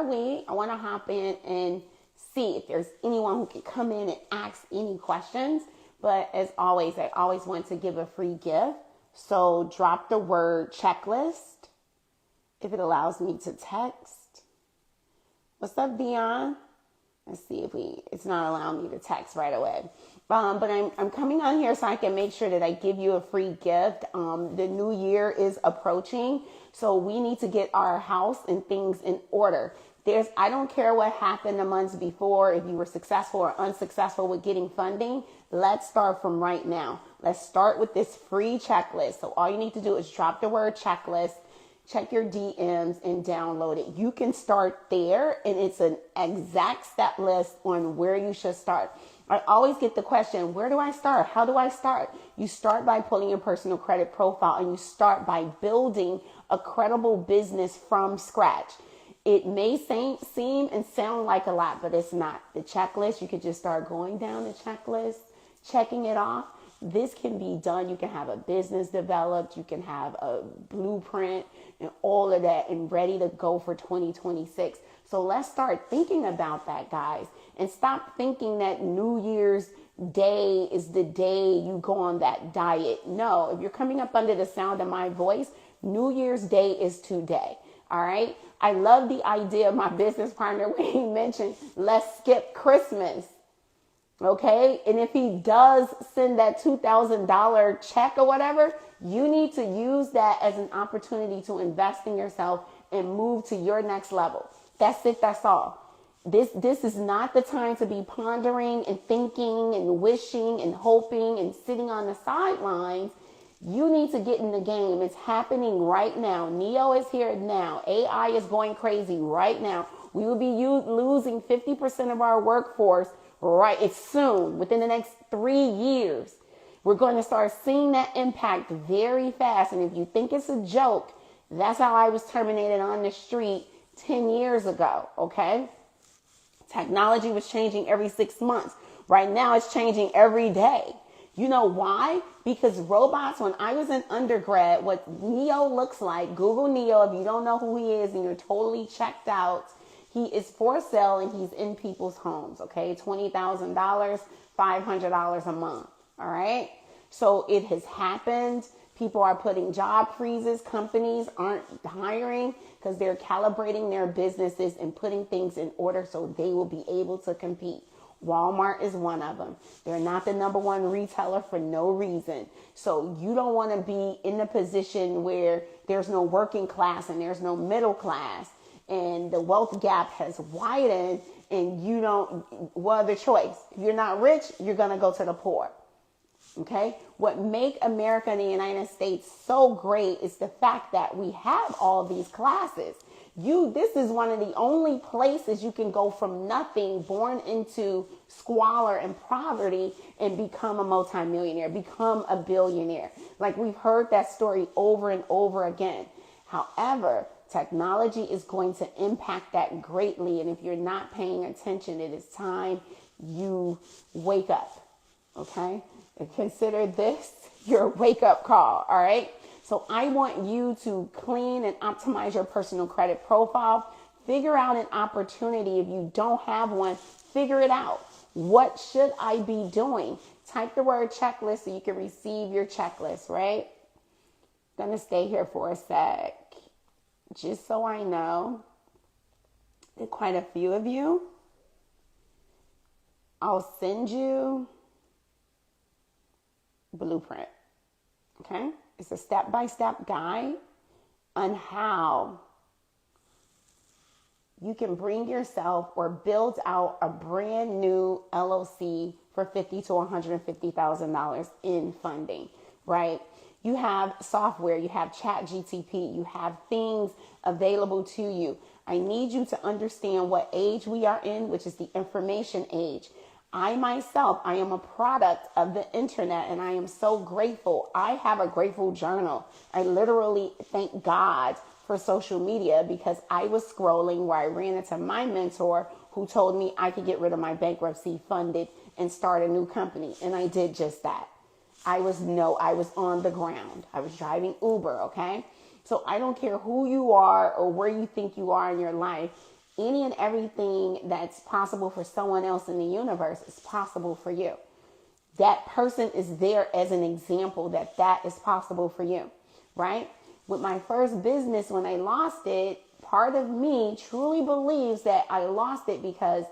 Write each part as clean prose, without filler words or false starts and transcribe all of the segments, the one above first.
we, I want to hop in and see if there's anyone who can come in and ask any questions. But as always, I always want to give a free gift. So drop the word checklist if it allows me to text. What's up, Dion? Let's see if it's not allowing me to text right away. But I'm coming on here so I can make sure that I give you a free gift. The new year is approaching, so we need to get our house and things in order. I don't care what happened the months before, if you were successful or unsuccessful with getting funding. Let's start from right now. Let's start with this free checklist. So all you need to do is drop the word checklist, check your DMs, and download it. You can start there, and it's an exact step list on where you should start. I always get the question, where do I start? How do I start? You start by pulling your personal credit profile, and you start by building a credible business from scratch. It may seem and sound like a lot, but it's not. The checklist, you could just start going down the checklist, checking it off. This can be done. You can have a business developed. You can have a blueprint and all of that and ready to go for 2026. So let's start thinking about that, guys, and stop thinking that New Year's Day is the day you go on that diet. No, if you're coming up under the sound of my voice, New Year's Day is today. All right. I love the idea of my business partner when he mentioned, let's skip Christmas. Okay. And if he does send that $2,000 check or whatever, you need to use that as an opportunity to invest in yourself and move to your next level. That's it. That's all. This is not the time to be pondering and thinking and wishing and hoping and sitting on the sidelines. You need to get in the game. It's happening right now. Neo is here now. AI is going crazy right now. We will be losing 50% of our workforce it's soon, within the next 3 years. We're going to start seeing that impact very fast. And if you think it's a joke, that's how I was terminated on the street 10 years ago. Okay. Technology was changing every 6 months. Right now it's changing every day. You know why? Because robots, when I was in undergrad, what Neo looks like, Google Neo, if you don't know who he is and you're totally checked out, he is for sale and he's in people's homes, okay? $20,000, $500 a month, all right? So it has happened. People are putting job freezes. Companies aren't hiring because they're calibrating their businesses and putting things in order so they will be able to compete. Walmart is one of them. They're not the number one retailer for no reason. So you don't want to be in a position where there's no working class and there's no middle class and the wealth gap has widened and you don't, what other choice? If you're not rich, you're going to go to the poor. Okay. What make America and the United States so great is the fact that we have all these classes. This is one of the only places you can go from nothing, born into squalor and poverty, and become a multimillionaire, become a billionaire. Like we've heard that story over and over again. However, technology is going to impact that greatly. And if you're not paying attention, it is time you wake up. Okay. And consider this your wake up call. All right. So I want you to clean and optimize your personal credit profile. Figure out an opportunity. If you don't have one, figure it out. What should I be doing? Type the word checklist so you can receive your checklist, right? Gonna stay here for a sec. Just so I know that quite a few of you, I'll send you blueprint. Okay? It's a step-by-step guide on how you can bring yourself or build out a brand new LLC for $50,000 to $150,000 in funding, right? You have software, you have ChatGPT, you have things available to you. I need you to understand what age we are in, which is the information age. I myself, I am a product of the internet and I am so grateful. I have a grateful journal. I literally thank God for social media because I was scrolling where I ran into my mentor who told me I could get rid of my bankruptcy funded and start a new company. And I did just that. I was on the ground. I was driving Uber, okay? So I don't care who you are or where you think you are in your life. Any and everything that's possible for someone else in the universe is possible for you. That person is there as an example that that is possible for you, right? With my first business, when I lost it, part of me truly believes that I lost it because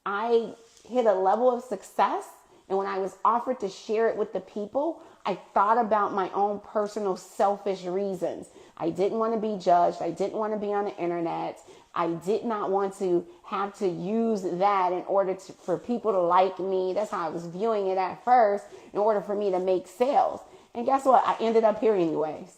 I hit a level of success. And when I was offered to share it with the people, I thought about my own personal selfish reasons. I didn't want to be judged. I didn't want to be on the internet. I did not want to have to use that in order for people to like me. That's how I was viewing it at first, in order for me to make sales. And guess what? I ended up here anyways.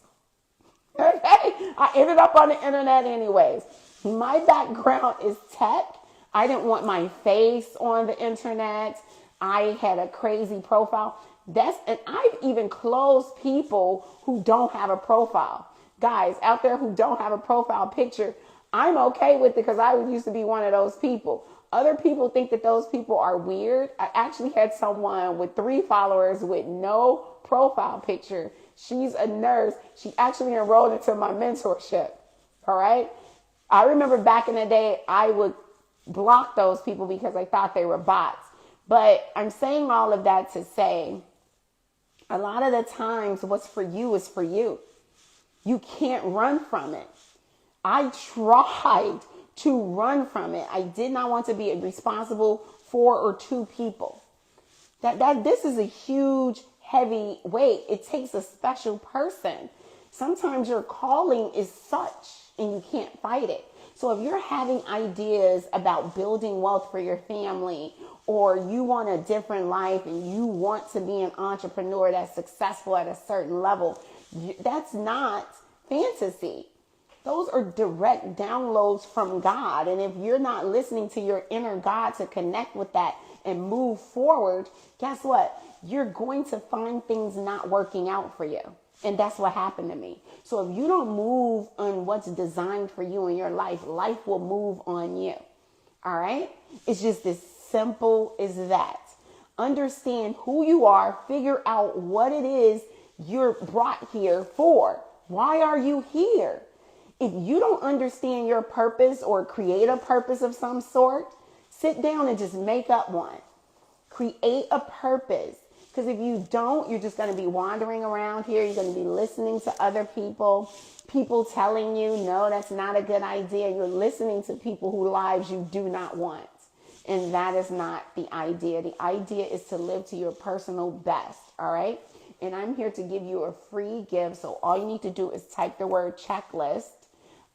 Okay? I ended up on the internet anyways. My background is tech. I didn't want my face on the internet. I had a crazy profile. And I've even closed people who don't have a profile. Guys out there who don't have a profile picture, I'm okay with it because I used to be one of those people. Other people think that those people are weird. I actually had someone with 3 followers with no profile picture. She's a nurse. She actually enrolled into my mentorship. All right. I remember back in the day, I would block those people because I thought they were bots. But I'm saying all of that to say, a lot of the times what's for you is for you. You can't run from it. I tried to run from it. I did not want to be responsible for or to people. This is a huge, heavy weight. It takes a special person. Sometimes your calling is such and you can't fight it. So if you're having ideas about building wealth for your family, or you want a different life and you want to be an entrepreneur that's successful at a certain level, that's not fantasy. Those are direct downloads from God. And if you're not listening to your inner God to connect with that and move forward, guess what? You're going to find things not working out for you. And that's what happened to me. So if you don't move on what's designed for you in your life, life will move on you. All right? It's just as simple as that. Understand who you are. Figure out what it is you're brought here for. Why are you here? If you don't understand your purpose or create a purpose of some sort, sit down and just make up one. Create a purpose. Because if you don't, you're just going to be wandering around here. You're going to be listening to other people telling you, no, that's not a good idea. You're listening to people whose lives you do not want. And that is not the idea. The idea is to live to your personal best. All right. And I'm here to give you a free gift. So all you need to do is type the word checklist.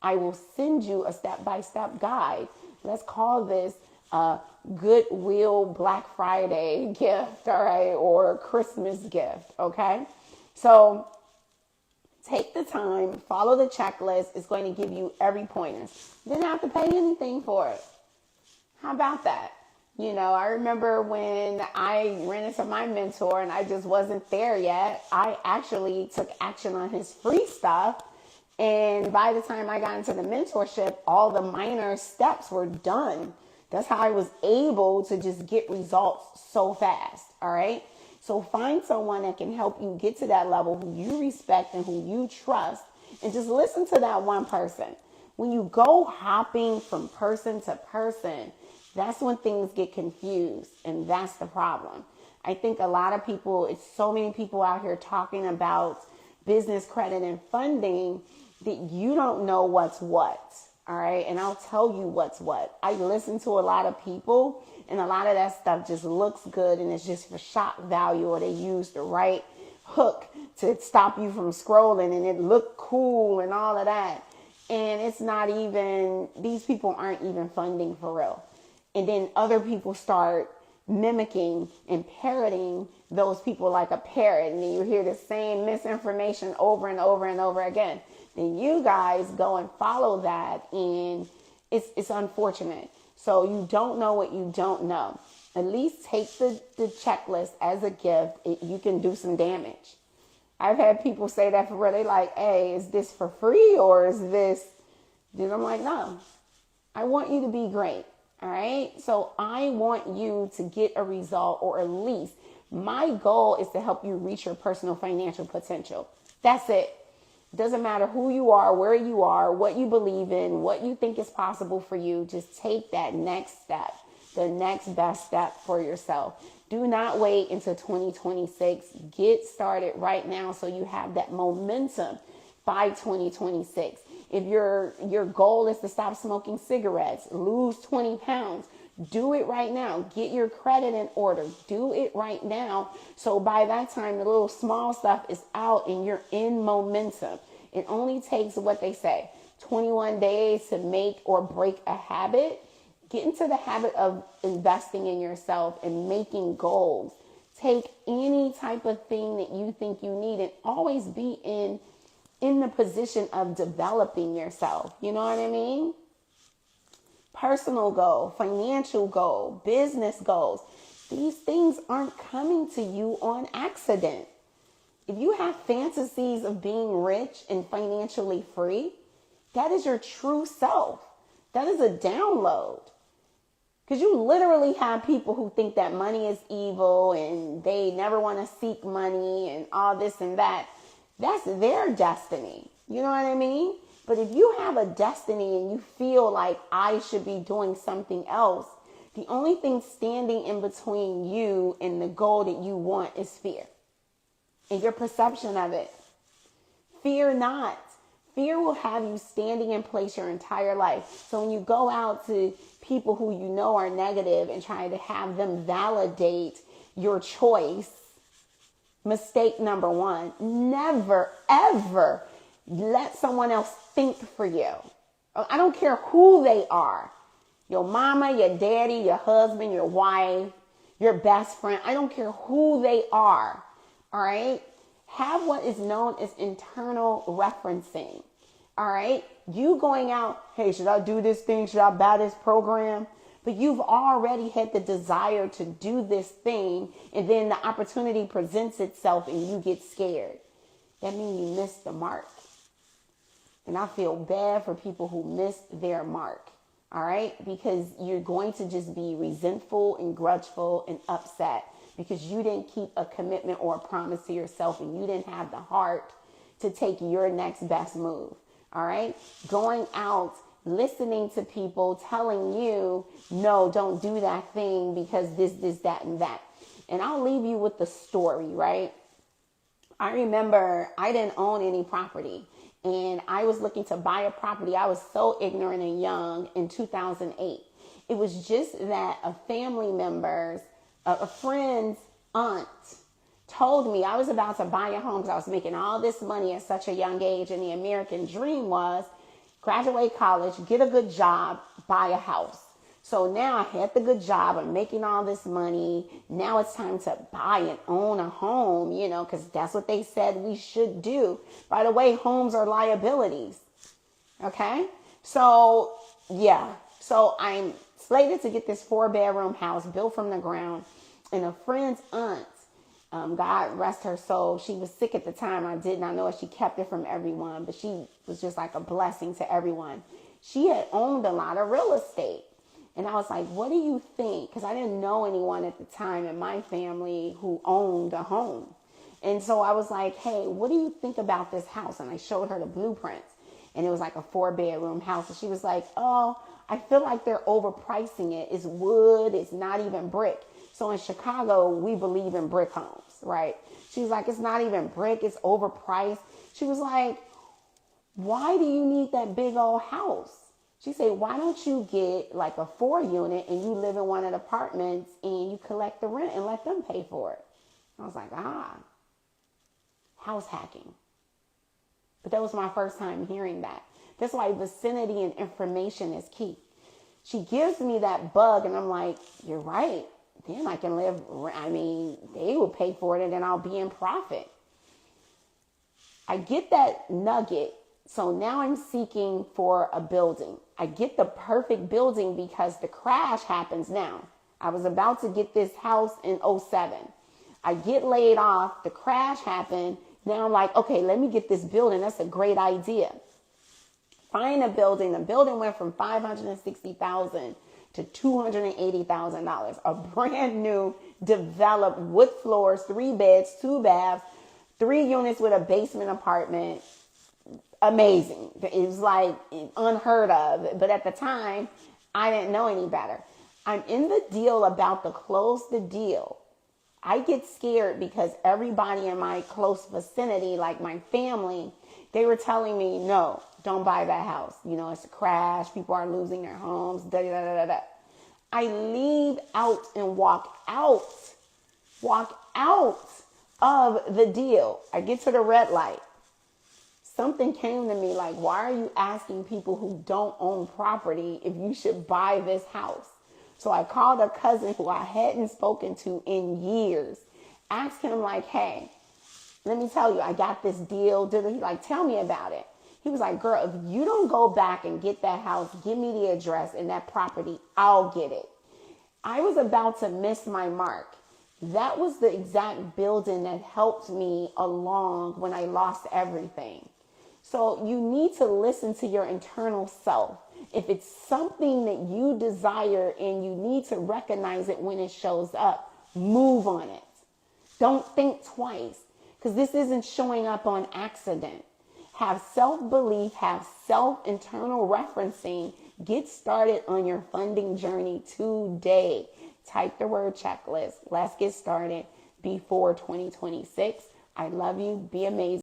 I will send you a step-by-step guide. Let's call this a Goodwill Black Friday gift, all right, or a Christmas gift, okay? So take the time, follow the checklist. It's going to give you every pointer. You didn't have to pay anything for it. How about that? You know, I remember when I ran into my mentor and I just wasn't there yet. I actually took action on his free stuff. And by the time I got into the mentorship, all the minor steps were done. That's how I was able to just get results so fast. All right. So find someone that can help you get to that level, who you respect and who you trust, and just listen to that one person. When you go hopping from person to person, that's when things get confused. And that's the problem. I think a lot of people, it's so many people out here talking about business credit and funding that you don't know what's what. All right. And I'll tell you what's what. I listen to a lot of people and a lot of that stuff just looks good and it's just for shock value, or they use the right hook to stop you from scrolling and it looked cool and all of that. And it's not even, these people aren't even funding for real. And then other people start mimicking and parroting those people like a parrot. And then you hear the same misinformation over and over and over again. Then you guys go and follow that, and it's unfortunate. So you don't know what you don't know. At least take the checklist as a gift. You can do some damage. I've had people say that for real. They like, hey, is this for free or is this? Then I'm like, no, I want you to be great. All right. So I want you to get a result, or at least my goal is to help you reach your personal financial potential. That's it. Doesn't matter who you are, where you are, what you believe in, what you think is possible for you. Just take that next step, the next best step for yourself. Do not wait until 2026. Get started right now so you have that momentum by 2026. If your goal is to stop smoking cigarettes, lose 20 pounds, do it right now. Get your credit in order. Do it right now. So by that time, the little small stuff is out and you're in momentum. It only takes, what they say, 21 days to make or break a habit. Get into the habit of investing in yourself and making goals. Take any type of thing that you think you need and always be in the position of developing yourself. You know what I mean? Personal goal, financial goal, business goals. These things aren't coming to you on accident. If you have fantasies of being rich and financially free, that is your true self. That is a download. Because you literally have people who think that money is evil and they never want to seek money and all this and that. That's their destiny. You know what I mean? But if you have a destiny and you feel like I should be doing something else, the only thing standing in between you and the goal that you want is fear and your perception of it. Fear not. Fear will have you standing in place your entire life. So when you go out to people who you know are negative and try to have them validate your choice, mistake number one, never, ever let someone else think for you. I don't care who they are. Your mama, your daddy, your husband, your wife, your best friend. I don't care who they are. All right. Have what is known as internal referencing. All right. You going out, hey, should I do this thing? Should I buy this program? But you've already had the desire to do this thing. And then the opportunity presents itself and you get scared. That means you missed the mark. And I feel bad for people who missed their mark. All right. Because you're going to just be resentful and grudgeful and upset because you didn't keep a commitment or a promise to yourself and you didn't have the heart to take your next best move. All right. Going out, listening to people telling you, no, don't do that thing because this, that, and that. And I'll leave you with the story, right? I remember I didn't own any property and I was looking to buy a property. I was so ignorant and young in 2008. It was just that a family member's, a friend's aunt told me I was about to buy a home because I was making all this money at such a young age. And the American dream was graduate college, get a good job, buy a house. So now I had the good job. I'm making all this money. Now it's time to buy and own a home, you know, because that's what they said we should do. By the way, homes are liabilities. Okay. So, yeah. So I'm slated to get this 4-bedroom house built from the ground. And a friend's aunt, God rest her soul, she was sick at the time. I did not know it. She kept it from everyone, but she was just like a blessing to everyone. She had owned a lot of real estate. And I was like, what do you think? Because I didn't know anyone at the time in my family who owned a home. And so I was like, hey, what do you think about this house? And I showed her the blueprints. And it was like a 4-bedroom house. And she was like, oh, I feel like they're overpricing it. It's wood. It's not even brick. So in Chicago, we believe in brick homes, right? She was like, it's not even brick. It's overpriced. She was like, why do you need that big old house? She said, why don't you get like a 4-unit and you live in one of the apartments and you collect the rent and let them pay for it? I was like, house hacking. But that was my first time hearing that. That's why vicinity and information is key. She gives me that bug and I'm like, you're right. Then I can live. I mean, they will pay for it and then I'll be in profit. I get that nugget. So now I'm seeking for a building. I get the perfect building because the crash happens now. I was about to get this house in 2007. I get laid off. The crash happened. Now I'm like, okay, let me get this building. That's a great idea. Find a building. The building went from $560,000 to $280,000. A brand new developed wood floors, 3 beds, 2 baths, 3 units with a basement apartment. amazing. It was like unheard of. But at the time, I didn't know any better. I'm in the deal about to close the deal. I get scared because everybody in my close vicinity, like my family, they were telling me, no, don't buy that house. You know, it's a crash. People are losing their homes. Da, da, da, da, da. I leave out and walk out of the deal. I get to the red light. Something came to me like, why are you asking people who don't own property if you should buy this house? So I called a cousin who I hadn't spoken to in years, asked him like, hey, let me tell you, I got this deal. He like, tell me about it. He was like, girl, if you don't go back and get that house, give me the address and that property, I'll get it. I was about to miss my mark. That was the exact building that helped me along when I lost everything. So you need to listen to your internal self. If it's something that you desire and you need to recognize it when it shows up, move on it. Don't think twice, because this isn't showing up on accident. Have self-belief, have self-internal referencing. Get started on your funding journey today. Type the word checklist. Let's get started before 2026. I love you. Be amazing.